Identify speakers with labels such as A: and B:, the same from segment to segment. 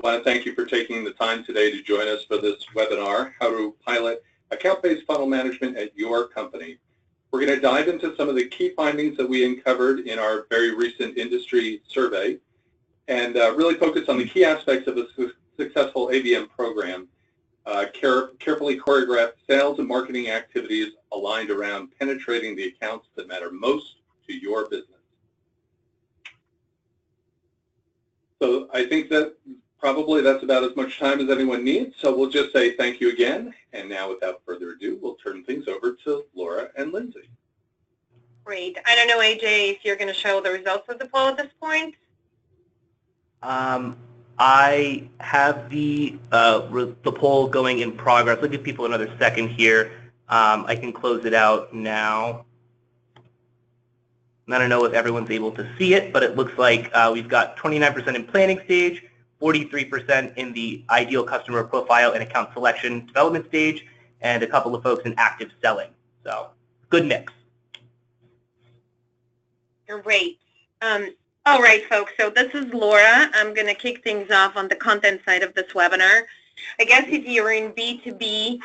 A: I want to thank you for taking the time today to join us for this webinar, How to Pilot Account-Based Funnel Management at Your Company. We're going to dive into some of the key findings that we uncovered in our very recent industry survey and really focus on the key aspects of a successful ABM program. Carefully choreographed sales and marketing activities aligned around penetrating the accounts that matter most to your business. So I think that probably that's about as much time as anyone needs, so we'll just say thank you again, and now without further ado, we'll turn things over to Lora and Lindsay.
B: Great. I don't know, AJ, if you're going to show the results of the poll at this point?
C: I have the poll going in progress. I'll give people another second here. I can close it out now. I don't know if everyone's able to see it, but it looks like we've got 29% in planning stage, 43% in the ideal customer profile and account selection development stage, and a couple of folks in active selling. So, good mix.
B: Great. All right, folks, so this is Lora. I'm going to kick things off on the content side of this webinar. I guess if you're in B2B,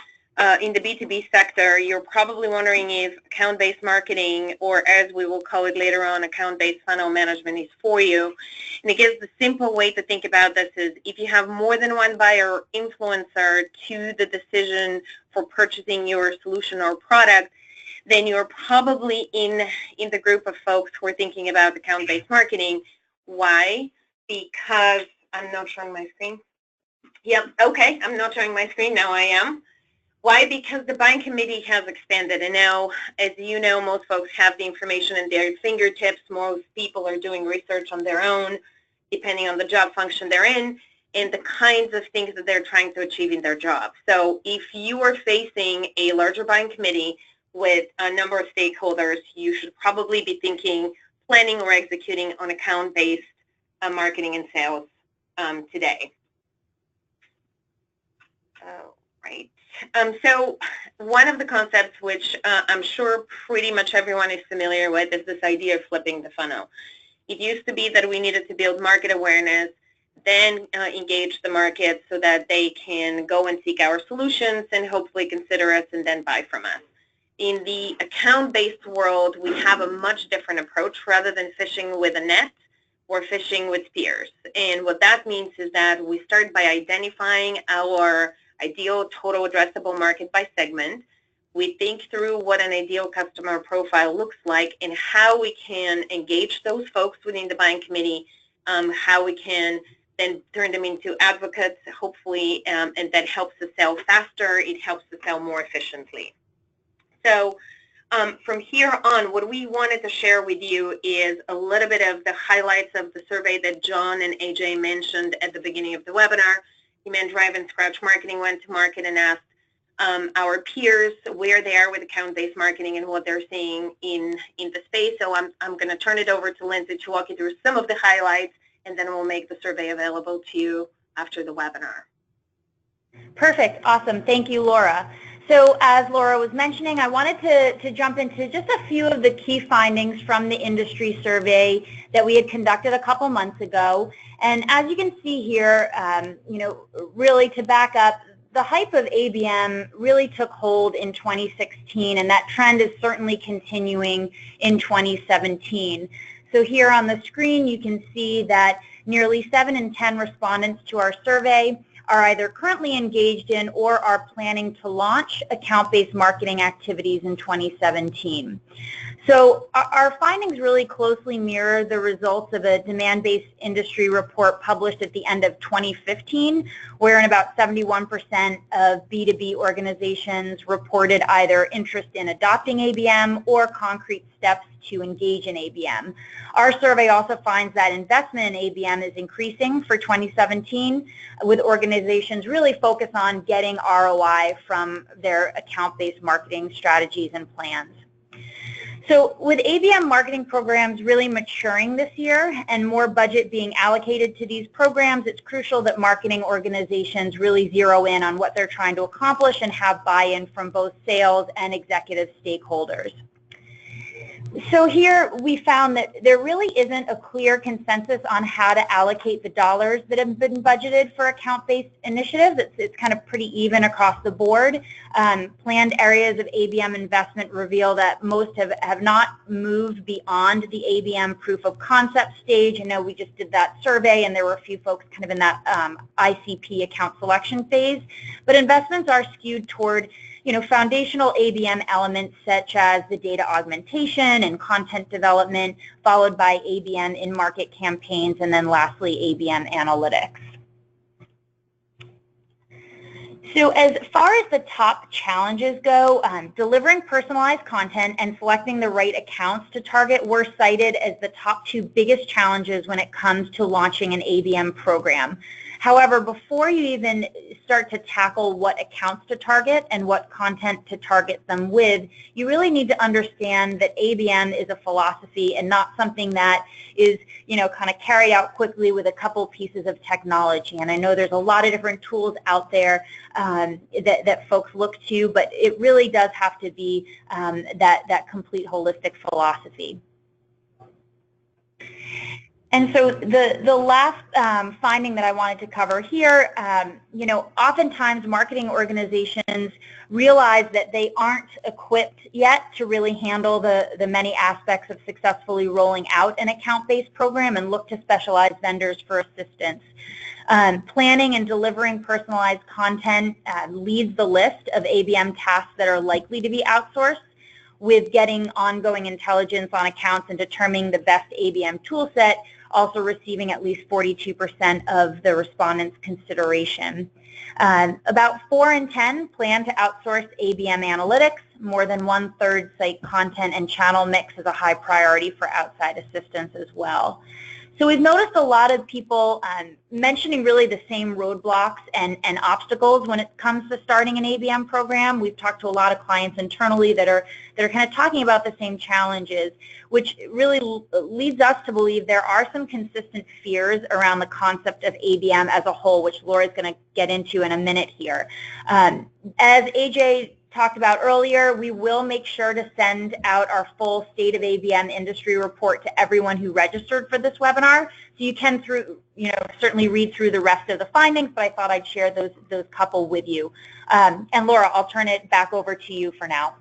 B: in the B2B sector, you're probably wondering if account-based marketing, or as we will call it later on, account-based funnel management is for you. And I guess the simple way to think about this is if you have more than one buyer or influencer to the decision for purchasing your solution or product, then you're probably in the group of folks who are thinking about account-based marketing. Why? Because I'm not showing my screen. Yep, okay, I'm not showing my screen, now I am. Why? Because the buying committee has expanded, and now, as you know, most folks have the information in their fingertips. Most people are doing research on their own, depending on the job function they're in, and the kinds of things that they're trying to achieve in their job. So if you are facing a larger buying committee with a number of stakeholders, you should probably be thinking, planning, or executing on account-based marketing and sales today. Right. So one of the concepts which I'm sure pretty much everyone is familiar with is this idea of flipping the funnel. It used to be that we needed to build market awareness, then engage the market so that they can go and seek our solutions and hopefully consider us and then buy from us. In the account-based world, we have a much different approach. Rather than fishing with a net, we're fishing with spears. And what that means is that we start by identifying our ideal total addressable market by segment. We think through what an ideal customer profile looks like and how we can engage those folks within the buying committee, how we can then turn them into advocates, hopefully, and that helps us sell faster. It helps us sell more efficiently. So from here on, what we wanted to share with you is a little bit of the highlights of the survey that John and AJ mentioned at the beginning of the webinar. demandDrive and Scratch Marketing went to market and asked our peers where they are with account-based marketing and what they're seeing in the space. So I'm going to turn it over to Lindsay to walk you through some of the highlights, and then we'll make the survey available to you after the webinar.
D: Perfect. Awesome. Thank you, Lora. So as Lora was mentioning, I wanted to jump into just a few of the key findings from the industry survey that we had conducted a couple months ago. And as you can see here, you know, really to back up, the hype of ABM really took hold in 2016, and that trend is certainly continuing in 2017. So here on the screen, you can see that nearly 7 in 10 respondents to our survey are either currently engaged in or are planning to launch account-based marketing activities in 2017. So our findings really closely mirror the results of a demand-based industry report published at the end of 2015, wherein about 71% of B2B organizations reported either interest in adopting ABM or concrete steps to engage in ABM. Our survey also finds that investment in ABM is increasing for 2017, with organizations really focused on getting ROI from their account-based marketing strategies and plans. So with ABM marketing programs really maturing this year and more budget being allocated to these programs, it's crucial that marketing organizations really zero in on what they're trying to accomplish and have buy-in from both sales and executive stakeholders. So here we found that there really isn't a clear consensus on how to allocate the dollars that have been budgeted for account-based initiatives. It's kind of pretty even across the board. Planned areas of ABM investment reveal that most have not moved beyond the ABM proof of concept stage. I know we just did that survey and there were a few folks kind of in that ICP account selection phase. But investments are skewed toward foundational ABM elements such as the data augmentation and content development, followed by ABM in-market campaigns, and then lastly, ABM analytics. So as far as the top challenges go, delivering personalized content and selecting the right accounts to target were cited as the top two biggest challenges when it comes to launching an ABM program. However, before you even start to tackle what accounts to target and what content to target them with, you really need to understand that ABM is a philosophy and not something that is, kind of carried out quickly with a couple pieces of technology. And I know there's a lot of different tools out there that folks look to, but it really does have to be that complete holistic philosophy. And so the last finding that I wanted to cover here, oftentimes marketing organizations realize that they aren't equipped yet to really handle the many aspects of successfully rolling out an account-based program and look to specialized vendors for assistance. Planning and delivering personalized content leads the list of ABM tasks that are likely to be outsourced, with getting ongoing intelligence on accounts and determining the best ABM toolset also receiving at least 42% of the respondents' consideration. About 4 in 10 plan to outsource ABM analytics. More than 1/3 cite content and channel mix as a high priority for outside assistance as well. So we've noticed a lot of people mentioning really the same roadblocks and obstacles when it comes to starting an ABM program. We've talked to a lot of clients internally that are kind of talking about the same challenges, which really leads us to believe there are some consistent fears around the concept of ABM as a whole, which Laura is going to get into in a minute here. As AJ talked about earlier, we will make sure to send out our full State of ABM Industry report to everyone who registered for this webinar. So you can certainly read through the rest of the findings, but I thought I'd share those couple with you. And Laura, I'll turn it back over to you for now.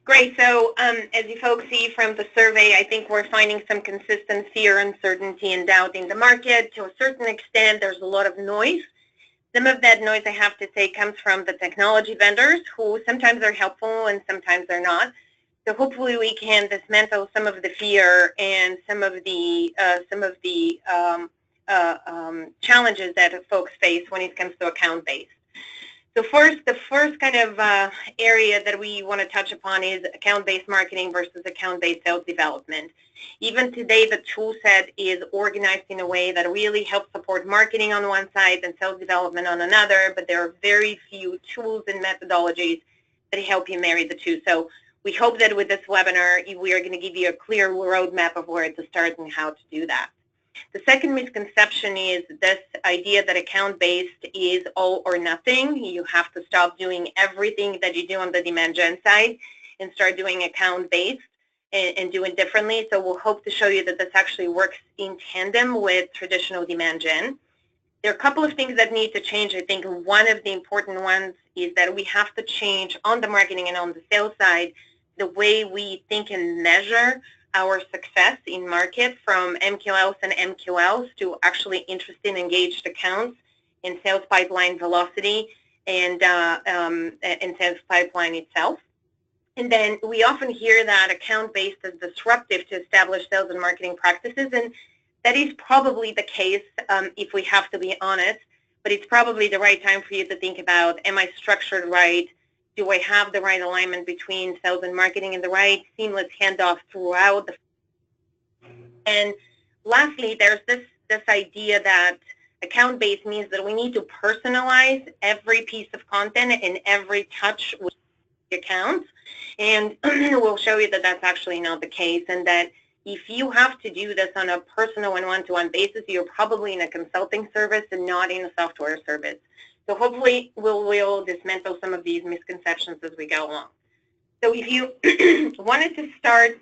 B: Great. So as you folks see from the survey, I think we're finding some consistent fear, uncertainty, and doubt in the market. To a certain extent, there's a lot of noise. Some of that noise, I have to say, comes from the technology vendors, who sometimes are helpful and sometimes they're not. So hopefully we can dismantle some of the fear and some of the challenges that folks face when it comes to account-based. So the first kind of area that we want to touch upon is account-based marketing versus account-based self-development. Even today, the tool set is organized in a way that really helps support marketing on one side and self-development on another, but there are very few tools and methodologies that help you marry the two. So we hope that with this webinar, we are going to give you a clear roadmap of where to start and how to do that. The second misconception is this idea that account-based is all or nothing. You have to stop doing everything that you do on the demand gen side and start doing account-based and do it differently. So we'll hope to show you that this actually works in tandem with traditional demand gen. There are a couple of things that need to change. I think one of the important ones is that we have to change on the marketing and on the sales side the way we think and measure our success in market, from MQLs and MQLs to actually interested, engaged accounts, and sales pipeline velocity and sales pipeline itself. And then we often hear that account-based is disruptive to establish sales and marketing practices, and that is probably the case if we have to be honest, but it's probably the right time for you to think about, am I structured right? Do I have the right alignment between sales and marketing and the right seamless handoff throughout the... And lastly, there's this idea that account-based means that we need to personalize every piece of content and every touch with the accounts. And we'll show you that that's actually not the case, and that if you have to do this on a personal and one-to-one basis, you're probably in a consulting service and not in a software service. So hopefully we'll dismantle some of these misconceptions as we go along. So if you wanted to start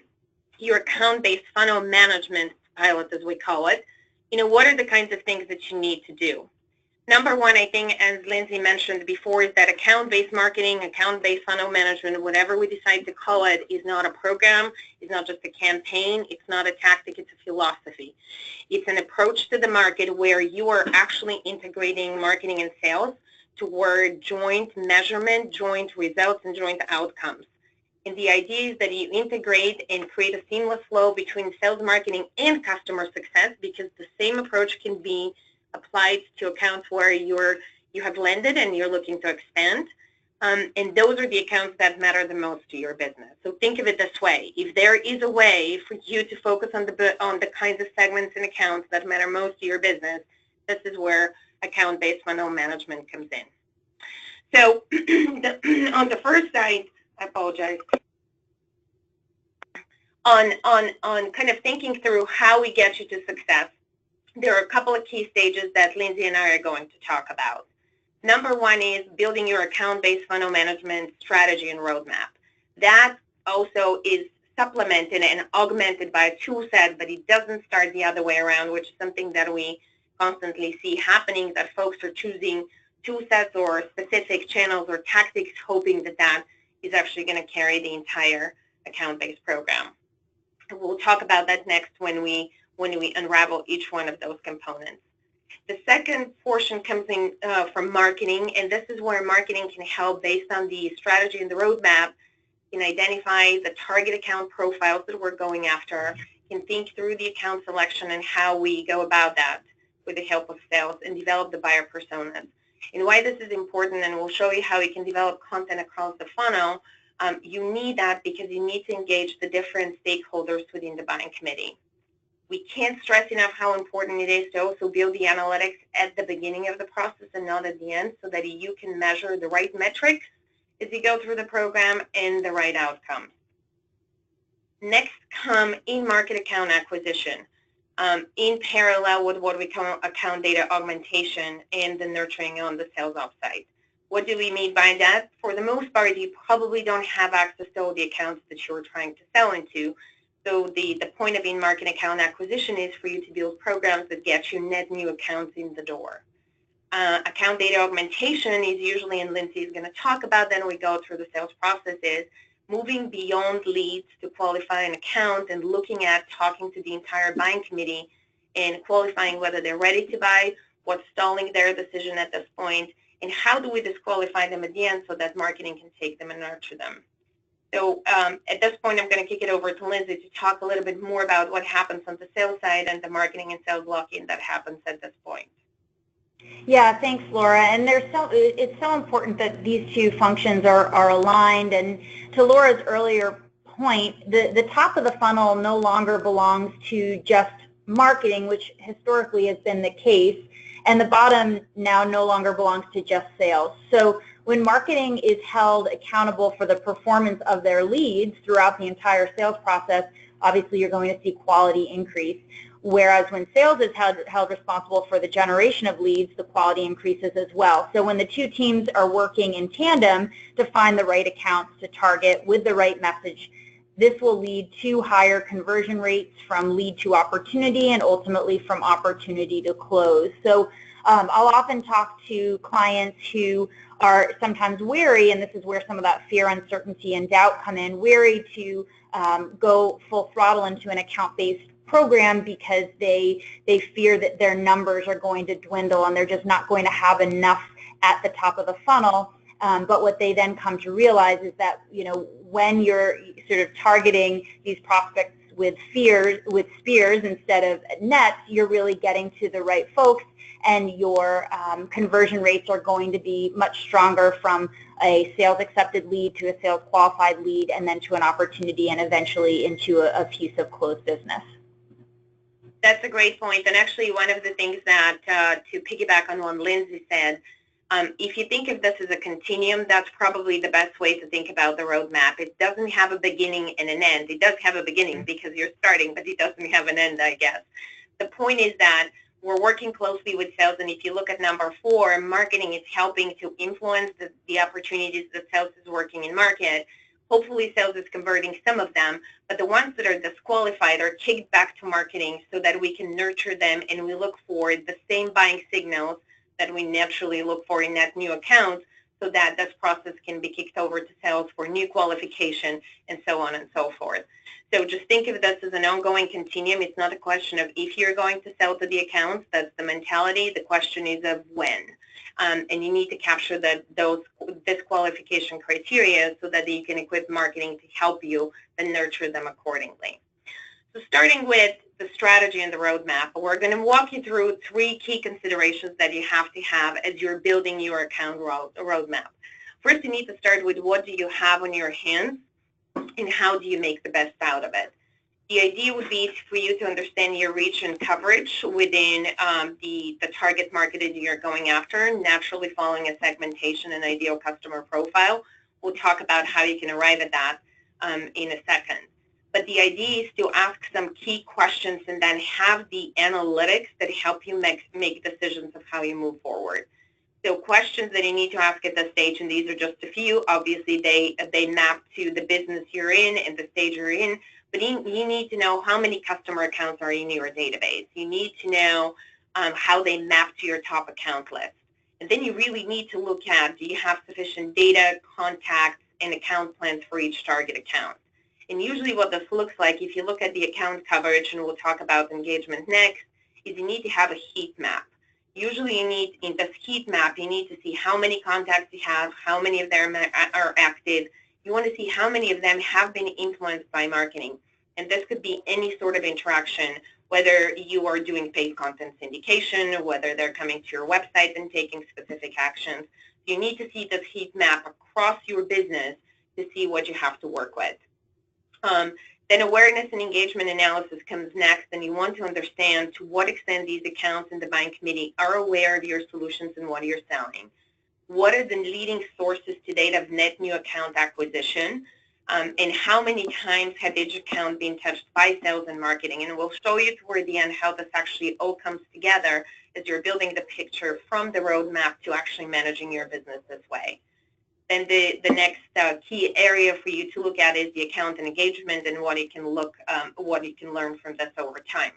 B: your account-based funnel management pilot, as we call it, what are the kinds of things that you need to do? Number one, I think, as Lindsay mentioned before, is that account-based marketing, account-based funnel management, whatever we decide to call it, is not a program, it's not just a campaign, it's not a tactic, it's a philosophy. It's an approach to the market where you are actually integrating marketing and sales toward joint measurement, joint results, and joint outcomes. And the idea is that you integrate and create a seamless flow between sales, marketing, and customer success, because the same approach can be applied to accounts where you have landed and you're looking to expand. And those are the accounts that matter the most to your business. So think of it this way. If there is a way for you to focus on the kinds of segments and accounts that matter most to your business, this is where account-based funnel management comes in. So on the first side, I apologize, on kind of thinking through how we get you to success, there are a couple of key stages that Lindsay and I are going to talk about. Number one is building your account-based funnel management strategy and roadmap. That also is supplemented and augmented by a tool set, but it doesn't start the other way around, which is something that we constantly see happening, that folks are choosing tool sets or specific channels or tactics, hoping that that is actually going to carry the entire account-based program. We'll talk about that next when we unravel each one of those components. The second portion comes in from marketing, and this is where marketing can help based on the strategy and the roadmap, can identify the target account profiles that we're going after, can think through the account selection and how we go about that with the help of sales, and develop the buyer personas. And why this is important, and we'll show you how you can develop content across the funnel, you need that because you need to engage the different stakeholders within the buying committee. We can't stress enough how important it is to also build the analytics at the beginning of the process and not at the end, so that you can measure the right metrics as you go through the program and the right outcomes. Next come in-market account acquisition, in parallel with what we call account data augmentation and the nurturing on the sales ops side. What do we mean by that? For the most part, you probably don't have access to all the accounts that you're trying to sell into. So the point of in-market account acquisition is for you to build programs that get you net new accounts in the door. Account data augmentation is usually, and Lindsay is going to talk about then we go through the sales processes, moving beyond leads to qualify an account and looking at talking to the entire buying committee and qualifying whether they're ready to buy, what's stalling their decision at this point, and how do we disqualify them at the end so that marketing can take them and nurture them. So at this point, I'm going to kick it over to Lindsay to talk a little bit more about what happens on the sales side and the marketing and sales lock-in that happens at this point.
D: Yeah, thanks, Laura. And it's so important that these two functions are aligned. And to Laura's earlier point, the top of the funnel no longer belongs to just marketing, which historically has been the case, and the bottom now no longer belongs to just sales. So when marketing is held accountable for the performance of their leads throughout the entire sales process, obviously you're going to see quality increase. Whereas when sales is held responsible for the generation of leads, the quality increases as well. So when the two teams are working in tandem to find the right accounts to target with the right message, this will lead to higher conversion rates from lead to opportunity and ultimately from opportunity to close. So I'll often talk to clients who are sometimes wary, and this is where some of that fear, uncertainty, and doubt come in, wary to go full throttle into an account-based program because they fear that their numbers are going to dwindle and they're just not going to have enough at the top of the funnel. But what they then come to realize is that, when you're sort of targeting these prospects with spears instead of nets, you're really getting to the right folks, and your conversion rates are going to be much stronger from a sales accepted lead to a sales qualified lead, and then to an opportunity, and eventually into a piece of closed business.
B: That's a great point. And actually, one of the things that, to piggyback on what Lindsay said, if you think of this as a continuum, that's probably the best way to think about the roadmap. It doesn't have a beginning and an end. It does have a beginning because you're starting, but it doesn't have an end, I guess. The point is that we're working closely with sales, and if you look at number 4, marketing is helping to influence the opportunities that sales is working in market, Hopefully sales is converting some of them, but the ones that are disqualified are kicked back to marketing so that we can nurture them and we look for the same buying signals that we naturally look for in net new accounts, so that this process can be kicked over to sales for new qualification and so on and so forth. So just think of this as an ongoing continuum. It's not a question of if you're going to sell to the accounts. That's the mentality. The question is of when. And you need to capture this qualification criteria so that you can equip marketing to help you and nurture them accordingly. So starting with the strategy and the roadmap, we're going to walk you through 3 key considerations that you have to have as you're building your account roadmap. First, you need to start with what do you have on your hands and how do you make the best out of it. The idea would be for you to understand your reach and coverage within the target market that you're going after, naturally following a segmentation and ideal customer profile. We'll talk about how you can arrive at that in a second. But the idea is to ask some key questions and then have the analytics that help you make decisions of how you move forward. So questions that you need to ask at this stage, and these are just a few. Obviously, they map to the business you're in and the stage you're in. But you need to know how many customer accounts are in your database. You need to know how they map to your top account list. And then you really need to look at, do you have sufficient data, contacts, and account plans for each target account? And usually what this looks like, if you look at the account coverage, and we'll talk about engagement next, is you need to have a heat map. Usually you need, in this heat map, you need to see how many contacts you have, how many of them are active. You want to see how many of them have been influenced by marketing. And this could be any sort of interaction, whether you are doing paid content syndication, whether they're coming to your website and taking specific actions. You need to see this heat map across your business to see what you have to work with. Then awareness and engagement analysis comes next, and you want to understand to what extent these accounts in the buying committee are aware of your solutions and what you're selling. What are the leading sources to date of net new account acquisition, and how many times have each account been touched by sales and marketing? And we'll show you toward the end how this actually all comes together as you're building the picture from the roadmap to actually managing your business this way. Then the next key area for you to look at is the account and engagement and what you can learn from this over time.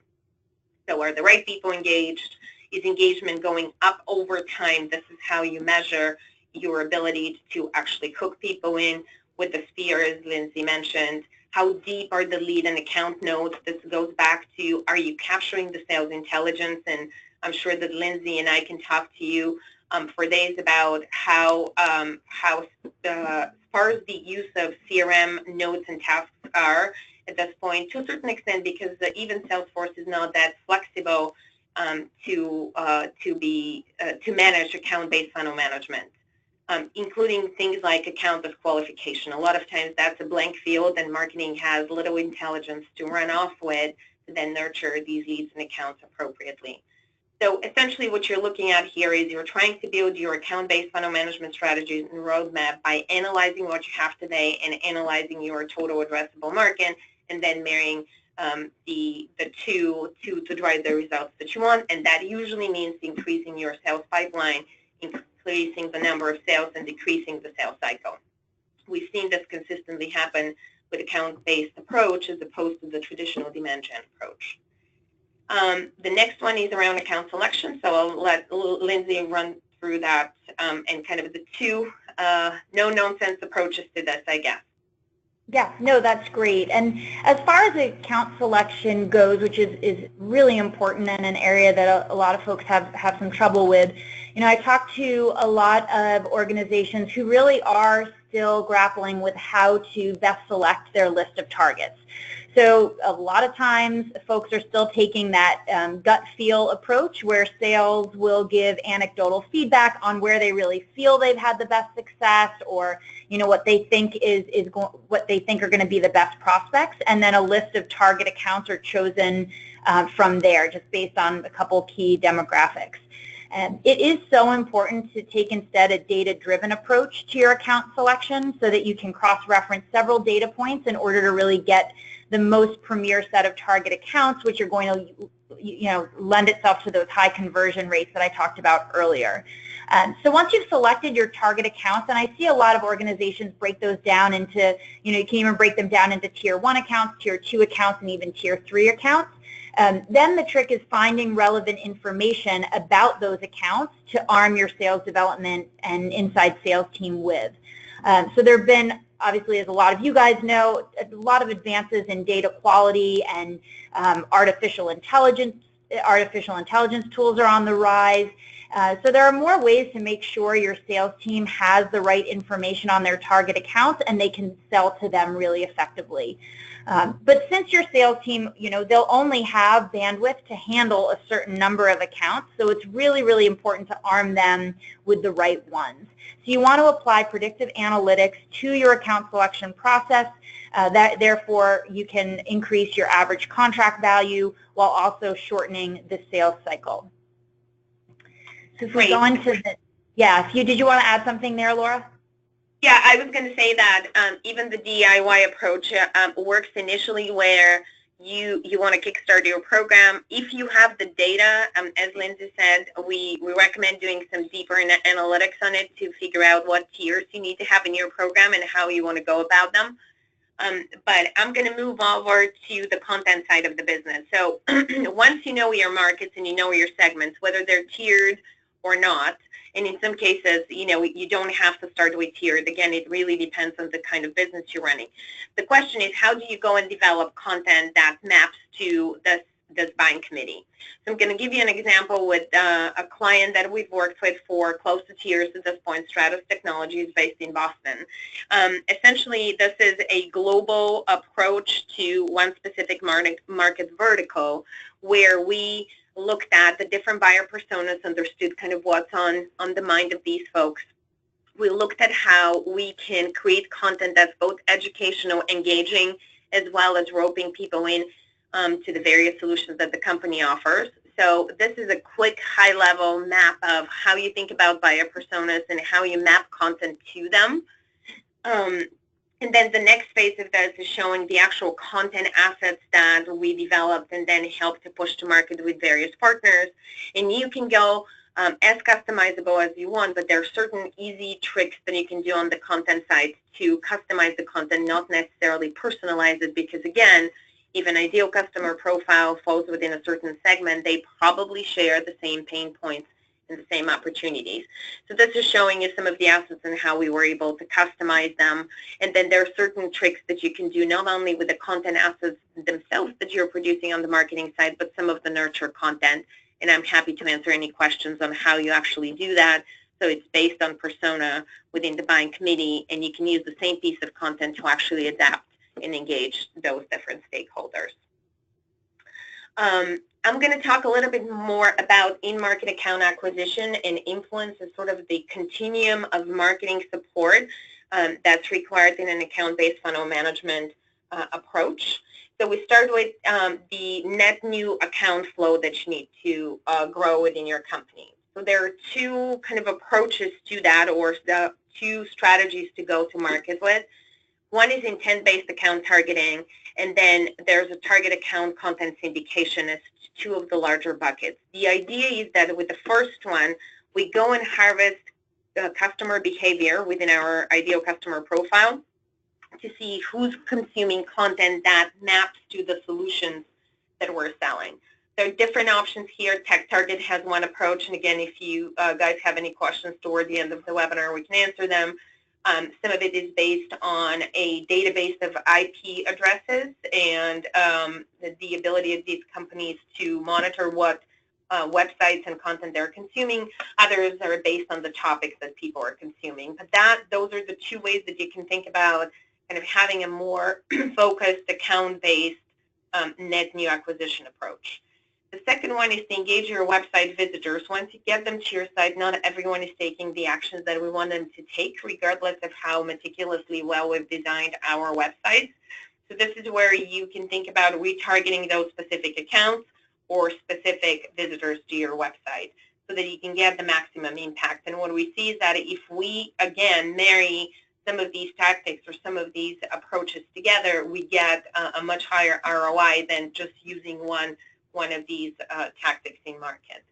B: So are the right people engaged? Is engagement going up over time? This is how you measure your ability to actually hook people in with the sphere, as Lindsay mentioned. How deep are the lead and account nodes? This goes back to, are you capturing the sales intelligence? And I'm sure that Lindsay and I can talk to you for days about how as far as the use of CRM nodes and tasks are at this point, to a certain extent, because even Salesforce is not that flexible to manage account-based funnel management, including things like account disqualification. A lot of times that's a blank field, and marketing has little intelligence to run off with to then nurture these leads and accounts appropriately. So essentially what you're looking at here is you're trying to build your account-based funnel management strategies and roadmap by analyzing what you have today and analyzing your total addressable market, and then marrying the two to drive the results that you want. And that usually means increasing your sales pipeline, increasing the number of sales, and decreasing the sales cycle. We've seen this consistently happen with account-based approach as opposed to the traditional demand gen approach. The next one is around account selection, so I'll let Lindsay run through that and kind of the two no-nonsense approaches to this, I guess.
D: Yeah, no, that's great. And as far as account selection goes, which is really important and an area that a lot of folks have some trouble with, you know, I talk to a lot of organizations who really are still grappling with how to best select their list of targets. So a lot of times folks are still taking that gut feel approach where sales will give anecdotal feedback on where they really feel they've had the best success, or you know what they think what they think are going to be the best prospects, and then a list of target accounts are chosen from there just based on a couple key demographics. It is so important to take instead a data-driven approach to your account selection so that you can cross-reference several data points in order to really get the most premier set of target accounts, which are going to lend itself to those high conversion rates that I talked about earlier. So once you've selected your target accounts, and I see a lot of organizations break those down into, you can even break them down into tier 1 accounts, tier 2 accounts, and even tier 3 accounts. Then the trick is finding relevant information about those accounts to arm your sales development and inside sales team with. So there have been, obviously, as a lot of you guys know, a lot of advances in data quality, and artificial intelligence tools are on the rise. So there are more ways to make sure your sales team has the right information on their target accounts and they can sell to them really effectively. But since your sales team, they'll only have bandwidth to handle a certain number of accounts, so it's really, really important to arm them with the right ones. So you want to apply predictive analytics to your account selection process. Therefore, you can increase your average contract value while also shortening the sales cycle. So if we go into the, did you want to add something there, Laura?
B: Yeah, I was going to say that even the DIY approach works initially where you want to kickstart your program. If you have the data, as Lindsay said, we recommend doing some deeper analytics on it to figure out what tiers you need to have in your program and how you want to go about them. But I'm going to move over to the content side of the business. So once you know your markets and you know your segments, whether they're tiered or not, and in some cases, you don't have to start with tiered. Again, it really depends on the kind of business you're running. The question is, how do you go and develop content that maps to this buying committee? So I'm going to give you an example with a client that we've worked with for close to 2 years at this point, Stratus Technologies, based in Boston. Essentially, this is a global approach to one specific market vertical where we looked at the different buyer personas, understood kind of what's on the mind of these folks. We looked at how we can create content that's both educational, engaging, as well as roping people in to the various solutions that the company offers. So this is a quick high-level map of how you think about buyer personas and how you map content to them. And then the next phase of this is showing the actual content assets that we developed and then help to push to market with various partners. And you can go as customizable as you want, but there are certain easy tricks that you can do on the content side to customize the content, not necessarily personalize it, because again, if an ideal customer profile falls within a certain segment, they probably share the same pain points and the same opportunities. So this is showing you some of the assets and how we were able to customize them. And then there are certain tricks that you can do not only with the content assets themselves that you're producing on the marketing side, but some of the nurture content. And I'm happy to answer any questions on how you actually do that. So it's based on persona within the buying committee, and you can use the same piece of content to actually adapt and engage those different stakeholders. I'm going to talk a little bit more about in-market account acquisition and influence as sort of the continuum of marketing support that's required in an account-based funnel management approach. So we start with the net new account flow that you need to grow within your company. So there are two kind of approaches to that, or the two strategies to go to market with. One is intent-based account targeting, and then there's a target account content syndication as two of the larger buckets. The idea is that with the first one, we go and harvest customer behavior within our ideal customer profile to see who's consuming content that maps to the solutions that we're selling. There are different options here. TechTarget has one approach, and again, if you guys have any questions toward the end of the webinar, we can answer them. Some of it is based on a database of IP addresses and the ability of these companies to monitor what websites and content they're consuming. Others are based on the topics that people are consuming. But those are the two ways that you can think about kind of having a more focused account-based net new acquisition approach. The second one is to engage your website visitors. Once you get them to your site, not everyone is taking the actions that we want them to take, regardless of how meticulously well we've designed our websites. So this is where you can think about retargeting those specific accounts or specific visitors to your website so that you can get the maximum impact. And what we see is that if we, again, marry some of these tactics or some of these approaches together, we get a much higher ROI than just using one one of these tactics in market.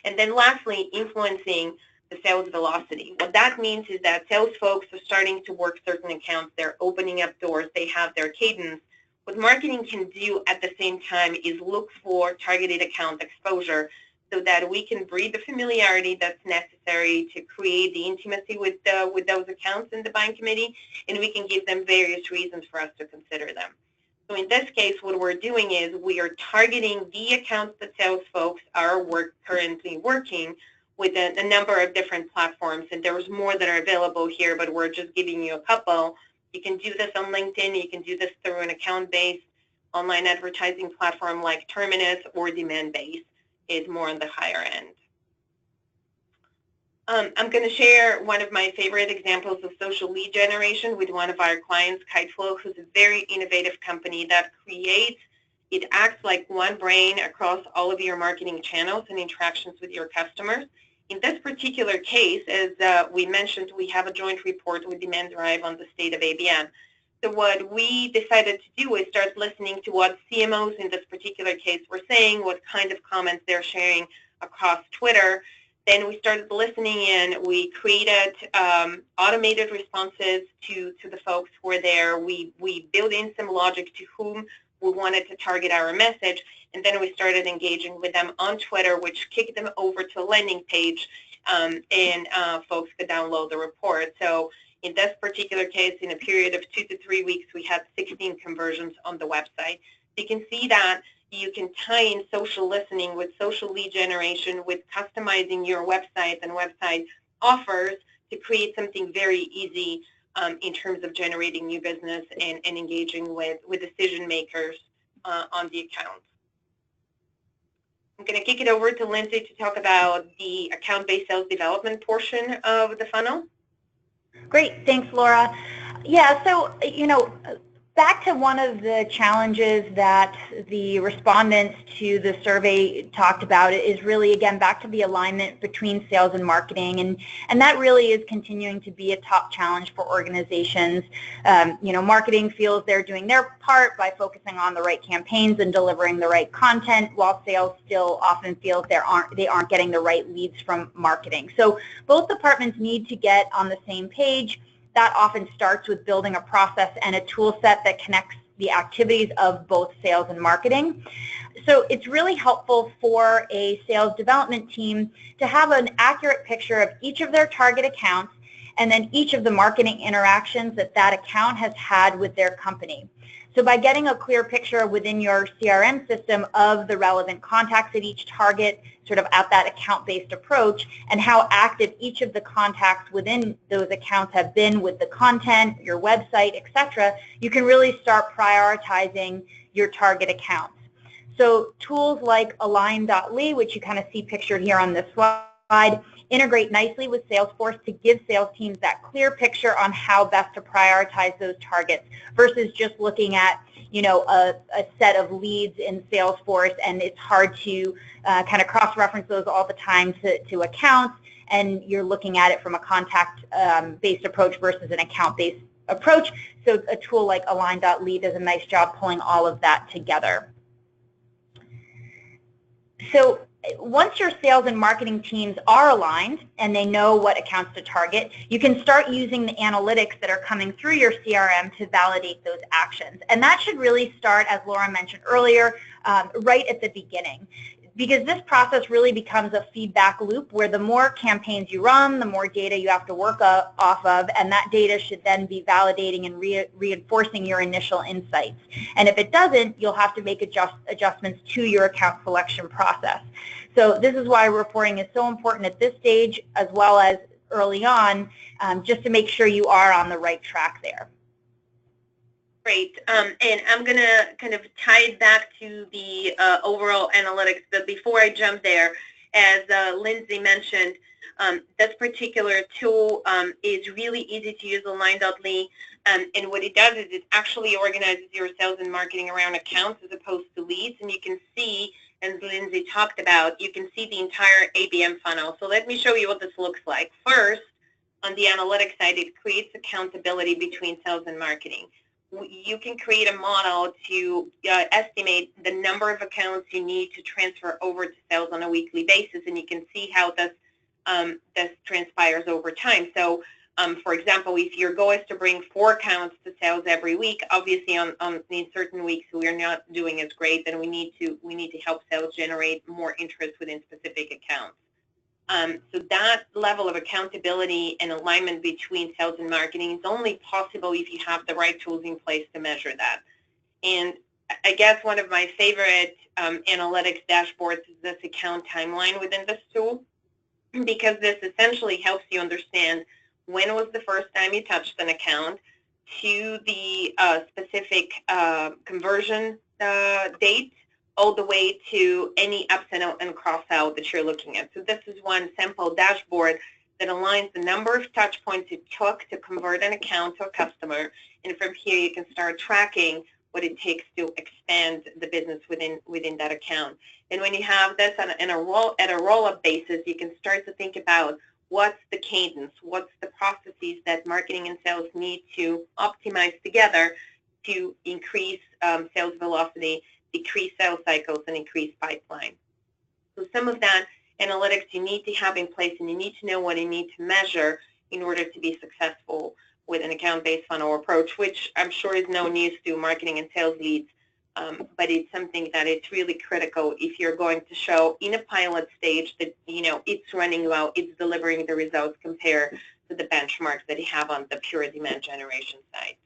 B: And then lastly, influencing the sales velocity. What that means is that sales folks are starting to work certain accounts, they're opening up doors, they have their cadence. What marketing can do at the same time is look for targeted account exposure so that we can breed the familiarity that's necessary to create the intimacy with those accounts in the buying committee, and we can give them various reasons for us to consider them. So in this case, what we're doing is we are targeting the accounts that sales folks are currently working with a number of different platforms, and there's more that are available here, but we're just giving you a couple. You can do this on LinkedIn, you can do this through an account-based online advertising platform like Terminus, or demand-based is more on the higher end. I'm going to share one of my favorite examples of social lead generation with one of our clients, Kiteflow, who's a very innovative company that it acts like one brain across all of your marketing channels and interactions with your customers. In this particular case, as we mentioned, we have a joint report with demandDrive on the state of ABM. So what we decided to do is start listening to what CMOs in this particular case were saying, what kind of comments they're sharing across Twitter. Then we started listening in. We created automated responses to the folks who were there. We built in some logic to whom we wanted to target our message, and then we started engaging with them on Twitter, which kicked them over to a landing page, and folks could download the report. So in this particular case, in a period of 2 to 3 weeks, we had 16 conversions on the website. You can see that you can tie in social listening with social lead generation, with customizing your website and website offers to create something very easy in terms of generating new business and engaging with decision makers on the account. I'm going to kick it over to Lindsay to talk about the account-based sales development portion of the funnel.
D: Great, thanks, Laura. Yeah, so, back to one of the challenges that the respondents to the survey talked about is really, again, back to the alignment between sales and marketing, and that really is continuing to be a top challenge for organizations. Marketing feels they're doing their part by focusing on the right campaigns and delivering the right content, while sales still often feels they aren't getting the right leads from marketing. So both departments need to get on the same page. That often starts with building a process and a tool set that connects the activities of both sales and marketing. So it's really helpful for a sales development team to have an accurate picture of each of their target accounts and then each of the marketing interactions that account has had with their company. So by getting a clear picture within your CRM system of the relevant contacts at each target, sort of at that account-based approach, and how active each of the contacts within those accounts have been with the content, your website, etc., you can really start prioritizing your target accounts. So tools like align.ly, which you kind of see pictured here on this slide, integrate nicely with Salesforce to give sales teams that clear picture on how best to prioritize those targets versus just looking at a set of leads in Salesforce, and it's hard to kind of cross-reference those all the time to accounts, and you're looking at it from a contact-based approach versus an account-based approach. So a tool like align.ly does a nice job pulling all of that together. So once your sales and marketing teams are aligned and they know what accounts to target, you can start using the analytics that are coming through your CRM to validate those actions. And that should really start, as Laura mentioned earlier, right at the beginning. Because this process really becomes a feedback loop where the more campaigns you run, the more data you have to work off of, and that data should then be validating and reinforcing your initial insights. And if it doesn't, you'll have to make adjustments to your account selection process. So this is why reporting is so important at this stage as well as early on, just to make sure you are on the right track there.
B: Great, and I'm going to kind of tie it back to the overall analytics, but before I jump there, as Lindsay mentioned, this particular tool is really easy to use, align.ly, and what it does is it actually organizes your sales and marketing around accounts as opposed to leads, and you can see, as Lindsay talked about, you can see the entire ABM funnel. So let me show you what this looks like. First, on the analytics side, it creates accountability between sales and marketing. you can create a model to estimate the number of accounts you need to transfer over to sales on a weekly basis, and you can see how this transpires over time. So, for example, if your goal is to bring 4 accounts to sales every week, obviously in certain weeks we are not doing as great, then we need to help sales generate more interest within specific accounts. So that level of accountability and alignment between sales and marketing is only possible if you have the right tools in place to measure that. And I guess one of my favorite analytics dashboards is this account timeline within this tool, because this essentially helps you understand when was the first time you touched an account to the specific conversion date, all the way to any upsell and cross-sell that you're looking at. So this is one simple dashboard that aligns the number of touch points it took to convert an account to a customer, and from here you can start tracking what it takes to expand the business within that account. And when you have this at a roll-up basis, you can start to think about what's the cadence, what's the processes that marketing and sales need to optimize together to increase sales velocity, decrease sales cycles, and increase pipeline. So some of that analytics you need to have in place, and you need to know what you need to measure in order to be successful with an account-based funnel approach, which I'm sure is no news to marketing and sales leads, but it's something that it's really critical if you're going to show in a pilot stage that it's running well, it's delivering the results compared to the benchmarks that you have on the pure demand generation side.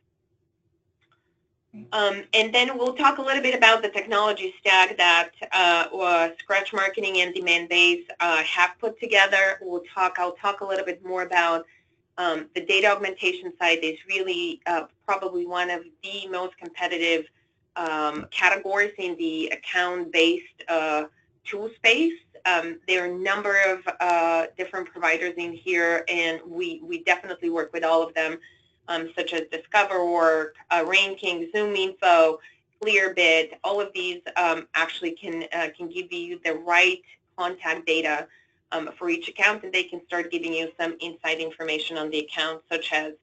B: And then we'll talk a little bit about the technology stack that Scratch Marketing and demandBase have put together. I'll talk a little bit more about the data augmentation side. Is really probably one of the most competitive categories in the account-based tool space. There are a number of different providers in here, and we definitely work with all of them. Such as DiscoverWork, Ranking, ZoomInfo, Clearbit. All of these actually can give you the right contact data for each account, and they can start giving you some inside information on the account, such as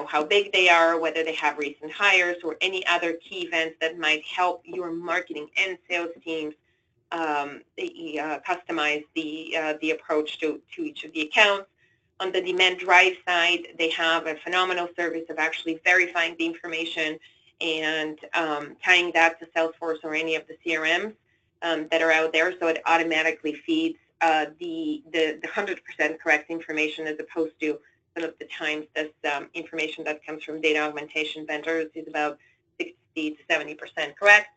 B: how big they are, whether they have recent hires, or any other key events that might help your marketing and sales teams customize the approach to each of the accounts. On the demandDrive side, they have a phenomenal service of actually verifying the information and tying that to Salesforce or any of the CRMs that are out there, so it automatically feeds the 100% correct information, as opposed to some of the times this information that comes from data augmentation vendors is about 60 to 70% correct.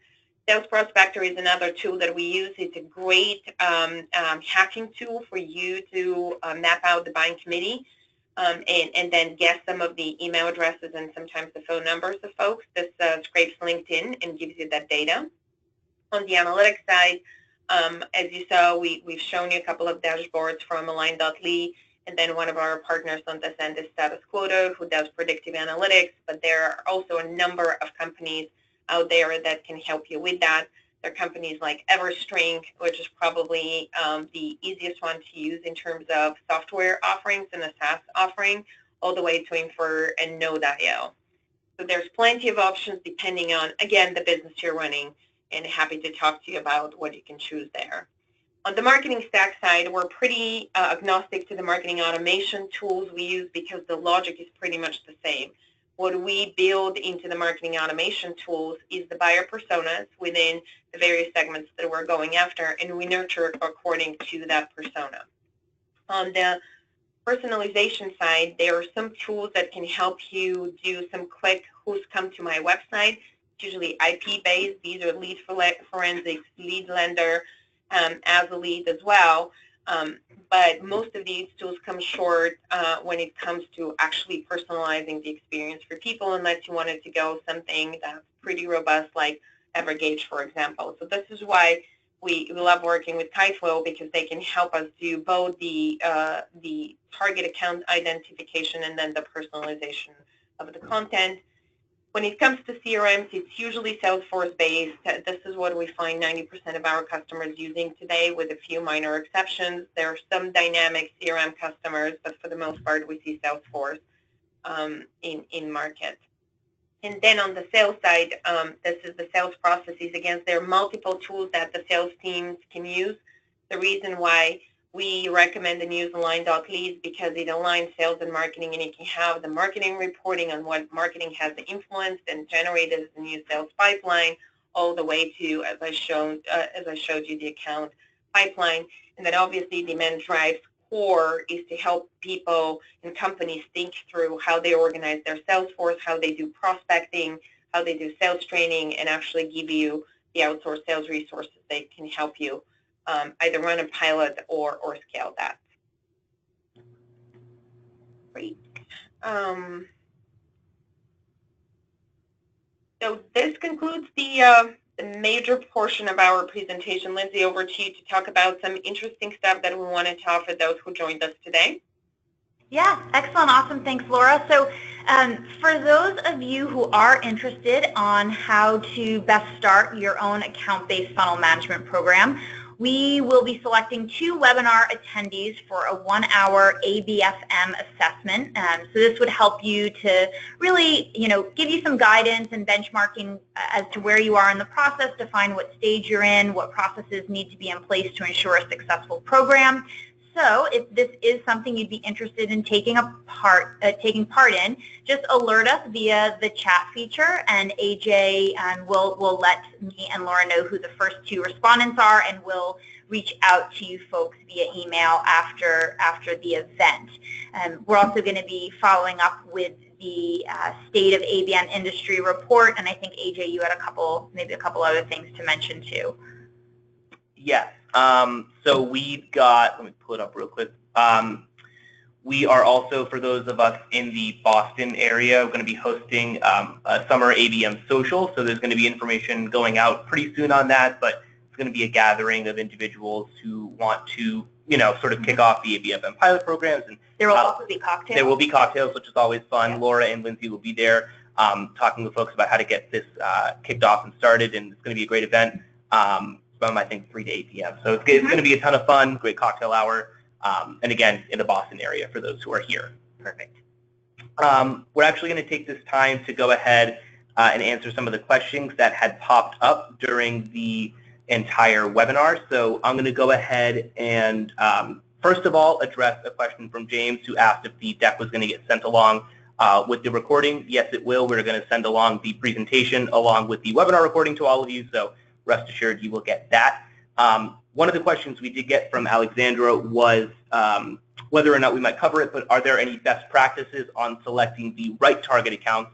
B: Sales Prospector is another tool that we use. It's a great hacking tool for you to map out the buying committee and then guess some of the email addresses and sometimes the phone numbers of folks. This scrapes LinkedIn and gives you that data. On the analytics side, as you saw, we've shown you a couple of dashboards from Align.ly, and then one of our partners on this end is Status Quota, who does predictive analytics, but there are also a number of companies out there that can help you with that. There are companies like EverString, which is probably the easiest one to use in terms of software offerings and a SaaS offering, all the way to Infer and Node.io. So there's plenty of options depending on, again, the business you're running, and happy to talk to you about what you can choose there. On the marketing stack side, we're pretty agnostic to the marketing automation tools we use, because the logic is pretty much the same. What we build into the marketing automation tools is the buyer personas within the various segments that we're going after, and we nurture according to that persona. On the personalization side, there are some tools that can help you do some quick who's come to my website. It's usually IP-based. These are lead forensics, lead lender, as a lead as well. But most of these tools come short when it comes to actually personalizing the experience for people, unless you wanted to go something that's pretty robust, like Evergage, for example. So this is why we love working with Kiteflow, because they can help us do both the target account identification and then the personalization of the content. When it comes to CRMs, it's usually Salesforce-based. This is what we find 90% of our customers using today, with a few minor exceptions. There are some dynamic CRM customers, but for the most part, we see Salesforce in market. And then on the sales side, this is the sales processes. Again, there are multiple tools that the sales teams can use. The reason why we recommend and use Align.leads because it aligns sales and marketing, and you can have the marketing reporting on what marketing has influenced and generated as a new sales pipeline, all the way to, as I showed you, the account pipeline. And then obviously demandDrive's core is to help people and companies think through how they organize their sales force, how they do prospecting, how they do sales training, and actually give you the outsourced sales resources that can help you either run a pilot or scale that. Great. So this concludes the major portion of our presentation. Lindsay, over to you to talk about some interesting stuff that we wanted to offer those who joined us today.
D: Yeah, excellent, awesome, thanks Laura. So for those of you who are interested on how to best start your own account-based funnel management program, we will be selecting 2 webinar attendees for a 1-hour ABFM assessment. So this would help you to really, give you some guidance and benchmarking as to where you are in the process, define what stage you're in, what processes need to be in place to ensure a successful program. So if this is something you'd be interested in taking part in, just alert us via the chat feature, and AJ will let me and Laura know who the first 2 respondents are, and we'll reach out to you folks via email after the event. We're also going to be following up with the State of ABM Industry report, and I think AJ, you had maybe a couple other things to mention too.
C: Yes. So we've got, let me pull it up real quick. We are also, for those of us in the Boston area, going to be hosting a summer ABM Social. So there's going to be information going out pretty soon on that, but it's going to be a gathering of individuals who want to, sort of kick off the ABFM pilot programs. And
D: there will also be cocktails.
C: There will be cocktails, which is always fun. Yeah. Laura and Lindsay will be there talking with folks about how to get this kicked off and started, and it's going to be a great event. From I think 3 to 8 p.m. So it's going to be a ton of fun, great cocktail hour, and again, in the Boston area for those who are here.
D: Perfect.
C: We're actually going to take this time to go ahead and answer some of the questions that had popped up during the entire webinar. So I'm going to go ahead and first of all address a question from James, who asked if the deck was going to get sent along with the recording. Yes, it will. We're going to send along the presentation along with the webinar recording to all of you. So rest assured you will get that. One of the questions we did get from Alexandra was whether or not we might cover it, but are there any best practices on selecting the right target accounts,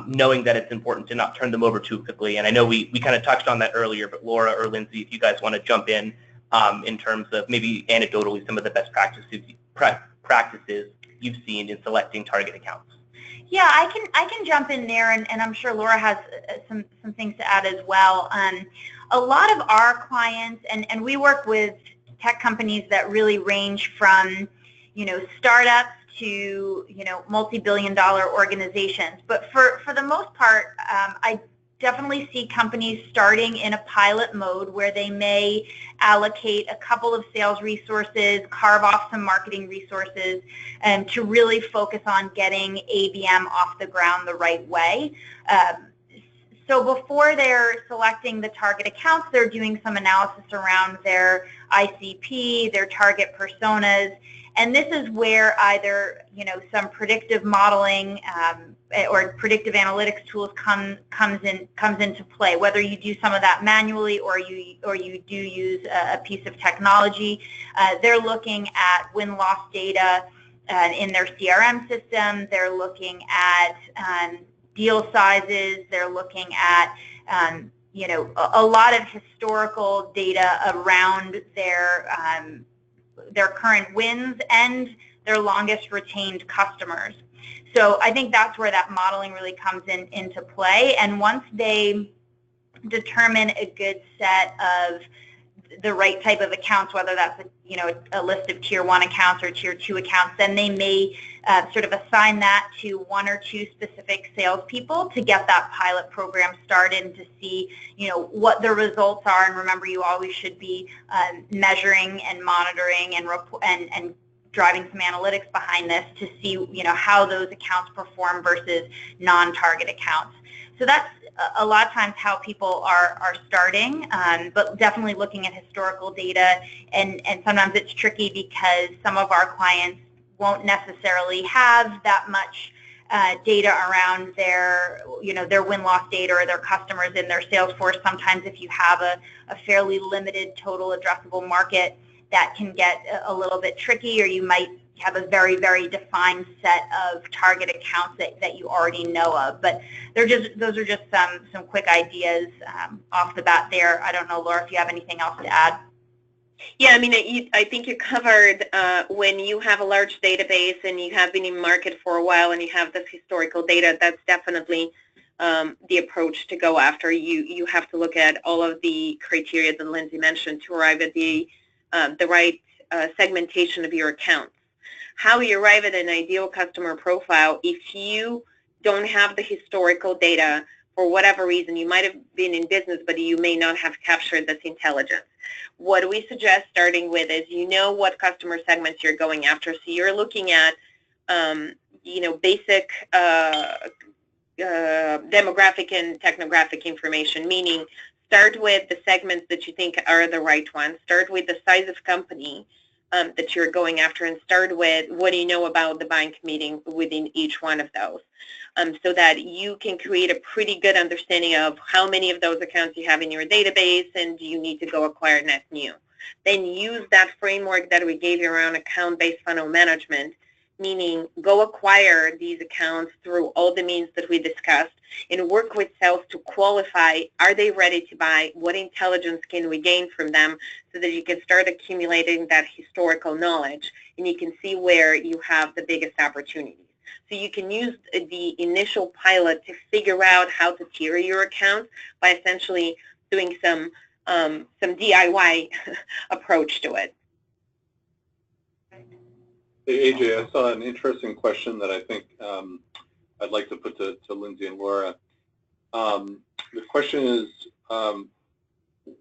C: knowing that it's important to not turn them over too quickly? And I know we kind of touched on that earlier, but Laura or Lindsay, if you guys want to jump in terms of maybe anecdotally some of the best practices you've seen in selecting target accounts.
D: Yeah, I can jump in there, and I'm sure Laura has some things to add as well. A lot of our clients, and we work with tech companies that really range from, startups to, multi-billion-dollar organizations. But for the most part, I definitely see companies starting in a pilot mode where they may allocate a couple of sales resources, carve off some marketing resources, and to really focus on getting ABM off the ground the right way. So before they're selecting the target accounts, they're doing some analysis around their ICP, their target personas, and this is where either some predictive modeling or predictive analytics tools comes into play. Whether you do some of that manually or you do use a piece of technology, they're looking at win-loss data in their CRM system. They're looking at deal sizes. They're looking at a lot of historical data around their current wins and their longest retained customers. So I think that's where that modeling really comes into play. And once they determine a good set of the right type of accounts, whether that's a list of tier 1 accounts or tier 2 accounts, then they may sort of assign that to 1 or 2 specific salespeople to get that pilot program started and to see what the results are. And remember, you always should be measuring and monitoring and driving some analytics behind this to see, you know, how those accounts perform versus non-target accounts. So that's a lot of times how people are starting, but definitely looking at historical data, and sometimes it's tricky because some of our clients won't necessarily have that much data around their, you know, their win-loss data or their customers in their sales force. Sometimes if you have a fairly limited total addressable market, that can get a little bit tricky, or you might have a very, very defined set of target accounts that you already know of. But those are just some quick ideas off the bat there. I don't know, Laura, if you have anything else to add.
B: Yeah, I mean, I think you covered when you have a large database and you have been in market for a while and you have this historical data, that's definitely the approach to go after. You have to look at all of the criteria that Lindsay mentioned to arrive at the right segmentation of your accounts. How you arrive at an ideal customer profile, if you don't have the historical data, for whatever reason, you might have been in business, but you may not have captured this intelligence. What we suggest starting with is, you know what customer segments you're going after. So you're looking at, you know, basic demographic and technographic information, meaning start with the segments that you think are the right ones. Start with the size of company that you're going after, and start with what do you know about the buying committee within each one of those, so that you can create a pretty good understanding of how many of those accounts you have in your database and do you need to go acquire net new. Then use that framework that we gave you around account-based funnel management, meaning go acquire these accounts through all the means that we discussed, and work with sales to qualify, are they ready to buy, what intelligence can we gain from them, so that you can start accumulating that historical knowledge and you can see where you have the biggest opportunities. So you can use the initial pilot to figure out how to tier your accounts by essentially doing some DIY approach to it.
A: Hey, AJ, I saw an interesting question that I think I'd like to put to Lindsay and Laura. The question is,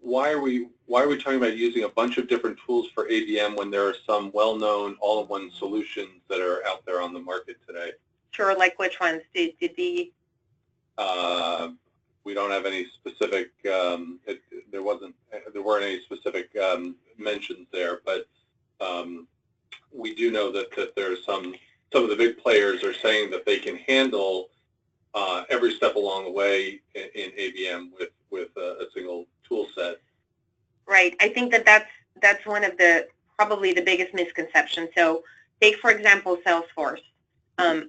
A: why are we talking about using a bunch of different tools for ABM when there are some well-known all-in-one solutions that are out there on the market today?
B: Sure, like which ones?
A: We don't have any specific. There weren't any specific mentions there, but we do know that there's some of the big players are saying that they can handle every step along the way in ABM with a single tool set.
B: Right. I think that's one of the probably the biggest misconceptions. So take, for example, Salesforce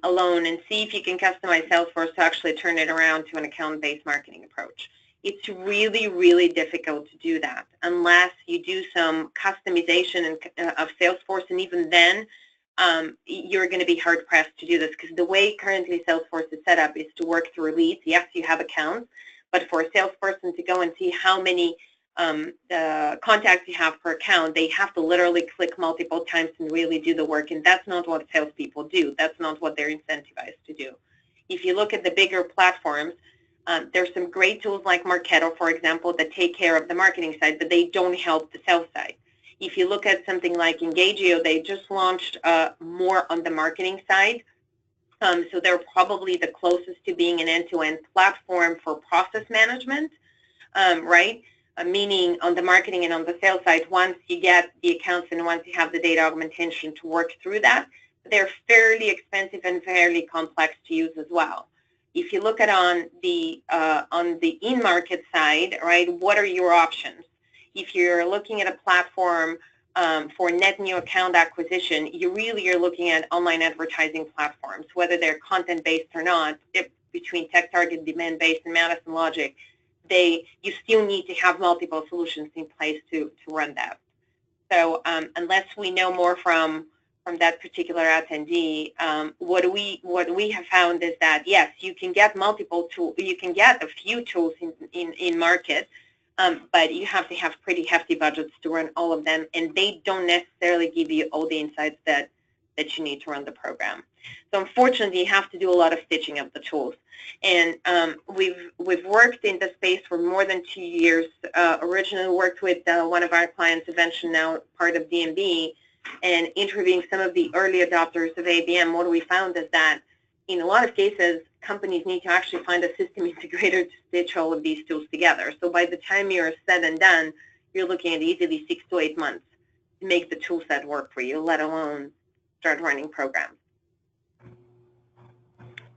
B: alone, and see if you can customize Salesforce to actually turn it around to an account-based marketing approach. It's really, really difficult to do that unless you do some customization of Salesforce, and even then, you're going to be hard-pressed to do this, because the way currently Salesforce is set up is to work through leads. Yes, you have accounts, but for a salesperson to go and see how many contacts you have per account, they have to literally click multiple times and really do the work, and that's not what salespeople do. That's not what they're incentivized to do. If you look at the bigger platforms, there's some great tools like Marketo, for example, that take care of the marketing side, but they don't help the sales side. If you look at something like Engagio, they just launched more on the marketing side. So they're probably the closest to being an end-to-end platform for process management, right? Meaning on the marketing and on the sales side, once you get the accounts and once you have the data augmentation to work through that, they're fairly expensive and fairly complex to use as well. If you look at on the in-market side, right, what are your options? If you're looking at a platform for net new account acquisition, you really are looking at online advertising platforms, whether they're content-based or not. Between TechTarget, demand-based, and Madison Logic, you still need to have multiple solutions in place to run that. So unless we know more from that particular attendee, what we have found is that yes, you can get multiple tools, you can get a few tools in market, but you have to have pretty hefty budgets to run all of them, and they don't necessarily give you all the insights that you need to run the program. So unfortunately, you have to do a lot of stitching of the tools. And we've worked in the space for more than 2 years. Originally worked with one of our clients, Evention, now part of DMB, and interviewing some of the early adopters of ABM, what we found is that in a lot of cases, companies need to actually find a system integrator to stitch all of these tools together. So by the time you're said and done, you're looking at easily 6 to 8 months to make the tool set work for you, let alone start running programs.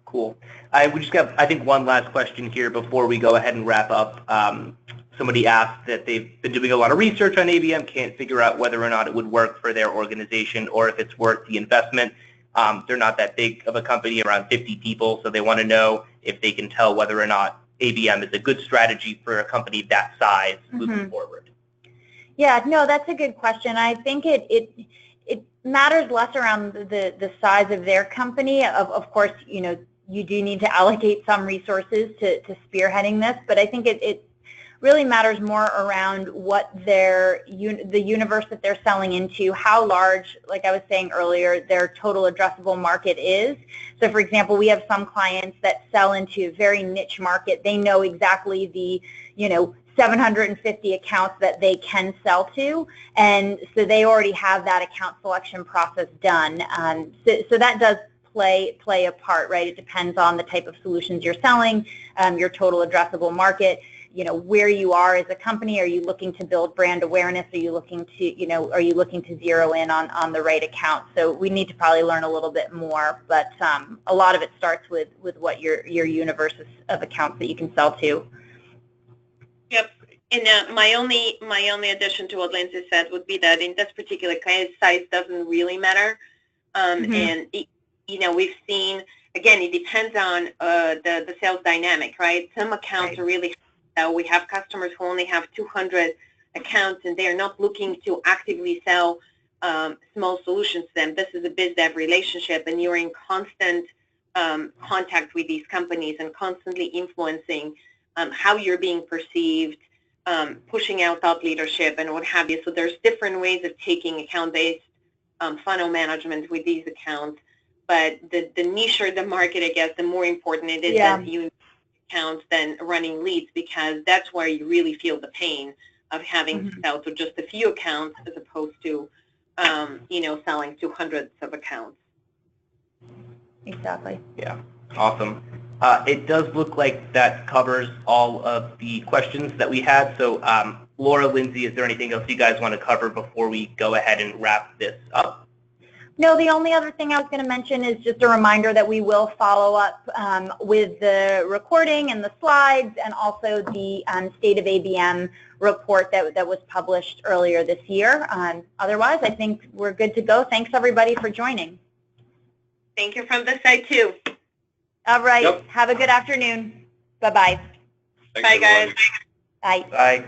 C: Cool. We just got, I think, one last question here before we go ahead and wrap up. Somebody asked that they've been doing a lot of research on ABM, can't figure out whether or not it would work for their organization or if it's worth the investment. They're not that big of a company, around 50 people, so they want to know if they can tell whether or not ABM is a good strategy for a company that size moving forward.
D: Yeah, no, that's a good question. I think it matters less around the size of their company. Of course, you know, you do need to allocate some resources to spearheading this, but I think it really matters more around what the universe that they're selling into, how large, like I was saying earlier, their total addressable market is. So for example, we have some clients that sell into a very niche market. They know exactly the, you know, 750 accounts that they can sell to, and so they already have that account selection process done. So that does play a part, right? It depends on the type of solutions you're selling, your total addressable market, you know, where you are as a company. Are you looking to build brand awareness? Are you looking to, you know, are you looking to zero in on the right account? So we need to probably learn a little bit more, but a lot of it starts with what your universe of accounts that you can sell to.
B: Yep. And my only addition to what Lindsay said would be that in this particular case, size doesn't really matter. And you know, we've seen, again, it depends on the sales dynamic, right? Some accounts are really, we have customers who only have 200 accounts and they're not looking to actively sell small solutions to them. This is a biz dev relationship, and you're in constant contact with these companies and constantly influencing how you're being perceived, pushing out thought leadership and what have you. So there's different ways of taking account-based funnel management with these accounts. But the niche or the market, I guess, the more important it is that you accounts than running leads, because that's where you really feel the pain of having to sell to just a few accounts as opposed to, you know, selling to hundreds of accounts.
D: Exactly.
C: Yeah, awesome. It does look like that covers all of the questions that we had. So Lora, Lindsay, is there anything else you guys want to cover before we go ahead and wrap this up?
D: No, the only other thing I was going to mention is just a reminder that we will follow up with the recording and the slides, and also the State of ABM report that was published earlier this year. Otherwise, I think we're good to go. Thanks, everybody, for joining.
B: Thank you from this side, too.
D: All right. Yep. Have a good afternoon. Bye-bye.
B: Bye, guys.
D: Bye.
C: Bye.